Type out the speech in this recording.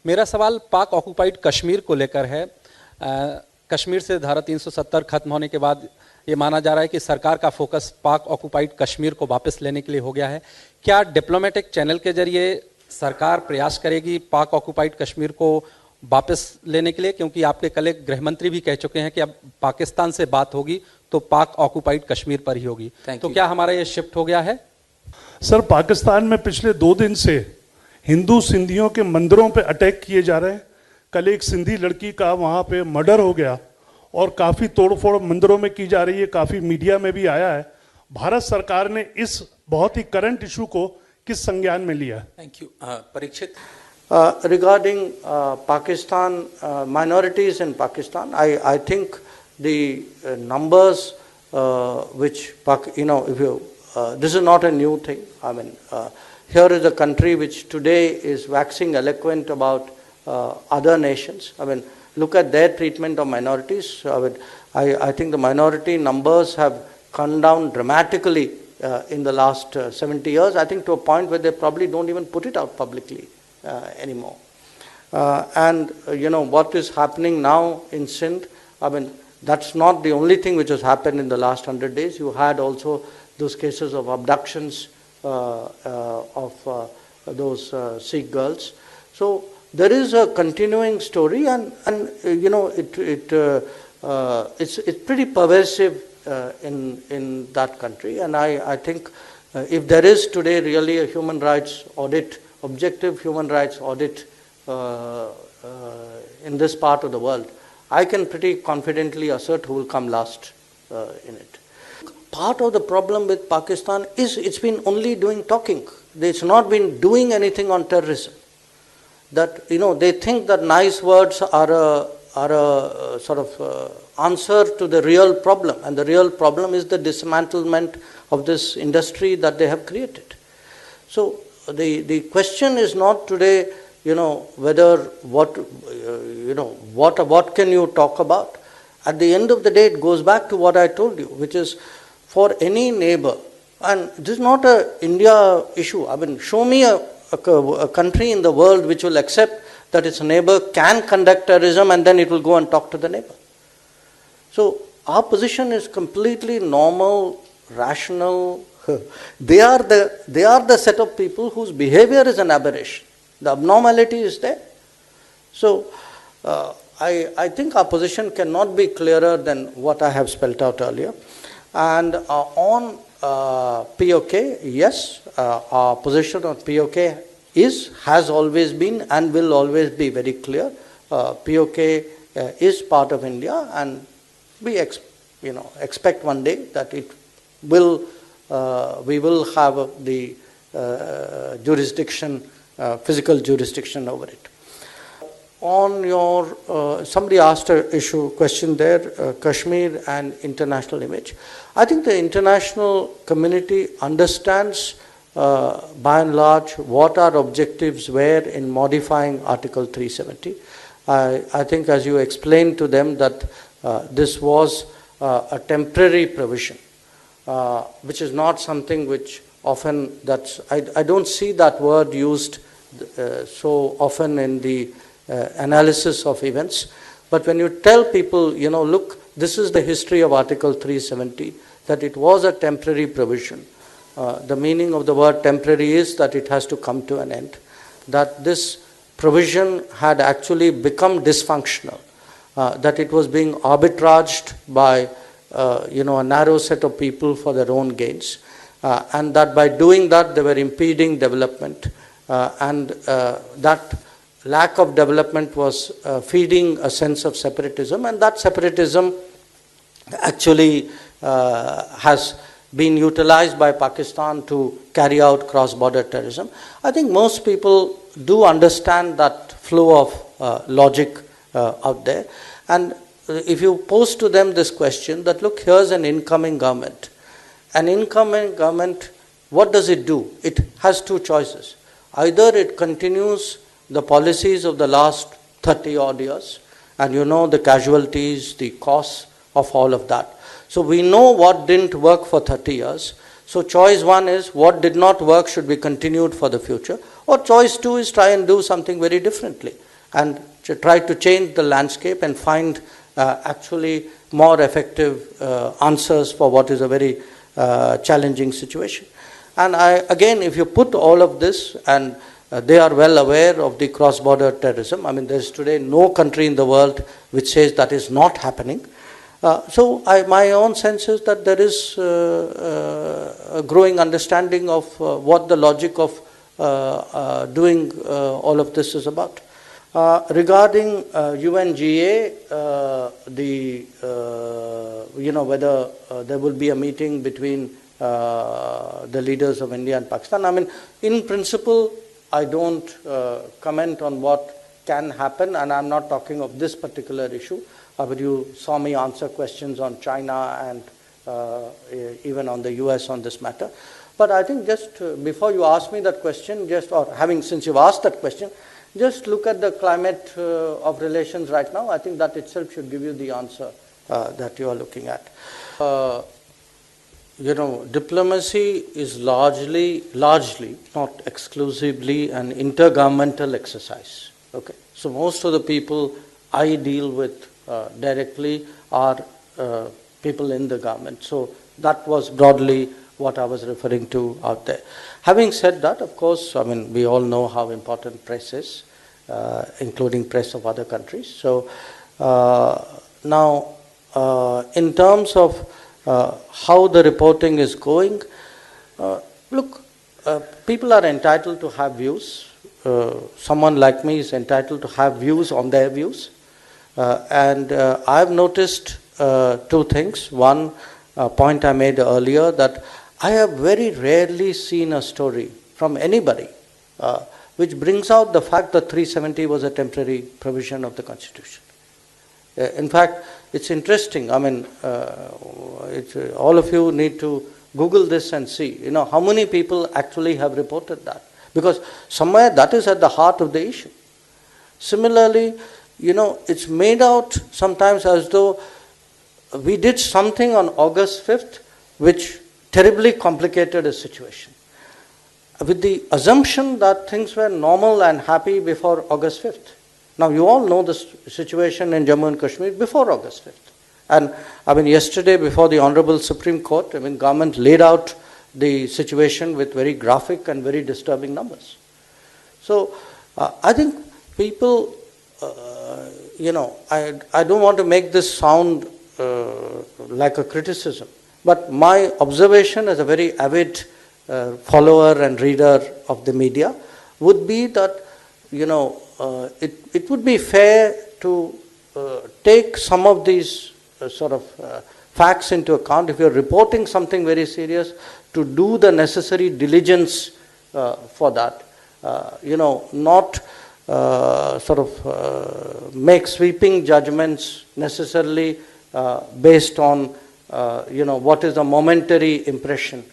मेरा सवाल पाक ऑक्युपाइड कश्मीर को लेकर है। कश्मीर से धारा 370 खत्म होने के बाद ये माना जा रहा है कि सरकार का फोकस पाक ऑक्युपाइड कश्मीर को वापस लेने के लिए हो गया है। क्या डिप्लोमेटिक चैनल के जरिए सरकार प्रयास करेगी पाक ऑक्युपाइड कश्मीर को वापस लेने के लिए, क्योंकि आपके कलीग गृह मंत्री भी कह चुके हैं कि अब पाकिस्तान से बात होगी तो पाक ऑक्युपाइड कश्मीर पर ही होगी, तो क्या हमारा ये शिफ्ट हो गया है? सर, पाकिस्तान में पिछले 2 दिन से हिंदू सिंधियों के मंदिरों पे अटैक किए जा रहे हैं। कल एक सिंधी लड़की का वहाँ पे मर्डर हो गया और काफ़ी तोड़फोड़ मंदिरों में की जा रही है, काफ़ी मीडिया में भी आया है। भारत सरकार ने इस बहुत ही करंट इशू को किस संज्ञान में लिया? Thank you. Parikshit, regarding Pakistan, minorities in Pakistan, I think the numbers which, if you, this is not a new thing. I mean, here is a country which today is waxing eloquent about other nations. I mean, look at their treatment of minorities. I think the minority numbers have come down dramatically in the last 70 years. I think to a point where they probably don't even put it out publicly anymore. And what is happening now in Sindh, I mean, that's not the only thing which has happened in the last 100 days. You had also those cases of abductions of those Sikh girls. So there is a continuing story, and it's pretty pervasive in that country. And I think if there is today really a human rights audit, objective human rights audit in this part of the world, I can pretty confidently assert who will come last in it. Part of the problem with Pakistan is it's been only doing talking. It's not been doing anything on terrorism. That they think that nice words are a sort of answer to the real problem, and the real problem is the dismantlement of this industry that they have created. So the question is not today, whether what can you talk about. At the end of the day, it goes back to what I told you, which is for any neighbor, and this is not a India issue. I mean, show me a country in the world which will accept that its neighbor can conduct terrorism and then it will go and talk to the neighbor. So our position is completely normal, rational. They are the set of people whose behavior is an aberration. The abnormality is there. So I think our position cannot be clearer than what I have spelled out earlier. And on POK, yes, our position on POK has always been and will always be very clear. POK is part of India, and we expect one day that it will. We will have the jurisdiction, physical jurisdiction over it. On your, somebody asked a question there, Kashmir and international image. I think the international community understands by and large what our objectives were in modifying Article 370. I think as you explained to them that this was a temporary provision, which is not something which often, I don't see that word used so often in the analysis of events. But when you tell people, look, this is the history of Article 370, that it was a temporary provision. The meaning of the word temporary is that it has to come to an end. That this provision had actually become dysfunctional, that it was being arbitraged by a narrow set of people for their own gains, and that by doing that they were impeding development, and that lack of development was feeding a sense of separatism, and that separatism actually has been utilized by Pakistan to carry out cross-border terrorism. I think most people do understand that flow of logic out there, and if you pose to them this question that, look, here's an incoming government. An incoming government, what does it do? It has two choices. Either it continues the policies of the last 30 odd years, and the casualties, the costs of all of that. So we know what didn't work for 30 years. So choice one is what did not work should be continued for the future. Or choice two is try and do something very differently. and to try to change the landscape and find actually more effective answers for what is a very challenging situation. And again, if you put all of this, and they are well aware of the cross-border terrorism. I mean, there is today no country in the world which says that is not happening. So my own sense is that there is a growing understanding of what the logic of doing all of this is about. Regarding UNGA, whether there will be a meeting between the leaders of India and Pakistan. I mean, in principle, I don't comment on what can happen, and I'm not talking of this particular issue. But you saw me answer questions on China and even on the US on this matter. But I think just before you ask me that question, since you've asked that question, just look at the climate of relations right now. I think that itself should give you the answer that you are looking at. Diplomacy is largely, not exclusively, an intergovernmental exercise. Okay, so most of the people I deal with directly are people in the government. So that was broadly what I was referring to out there. Having said that, of course, I mean, we all know how important press is, including press of other countries. So now, in terms of how the reporting is going, look, people are entitled to have views. Someone like me is entitled to have views on their views. And I've noticed two things. One point I made earlier, that I have very rarely seen a story from anybody which brings out the fact that 370 was a temporary provision of the Constitution. In fact, it's interesting. I mean, all of you need to Google this and see, how many people actually have reported that. Because somewhere that is at the heart of the issue. Similarly, it's made out sometimes as though we did something on August 5th which terribly complicated a situation, with the assumption that things were normal and happy before August 5th. Now, you all know the situation in Jammu and Kashmir before August 5th. And I mean, yesterday before the Honorable Supreme Court, I mean, government laid out the situation with very graphic and very disturbing numbers. So, I think people, I don't want to make this sound like a criticism, but my observation as a very avid follower and reader of the media would be that, it would be fair to take some of these facts into account. If you're reporting something very serious, to do the necessary diligence for that, not make sweeping judgments necessarily based on what is a momentary impression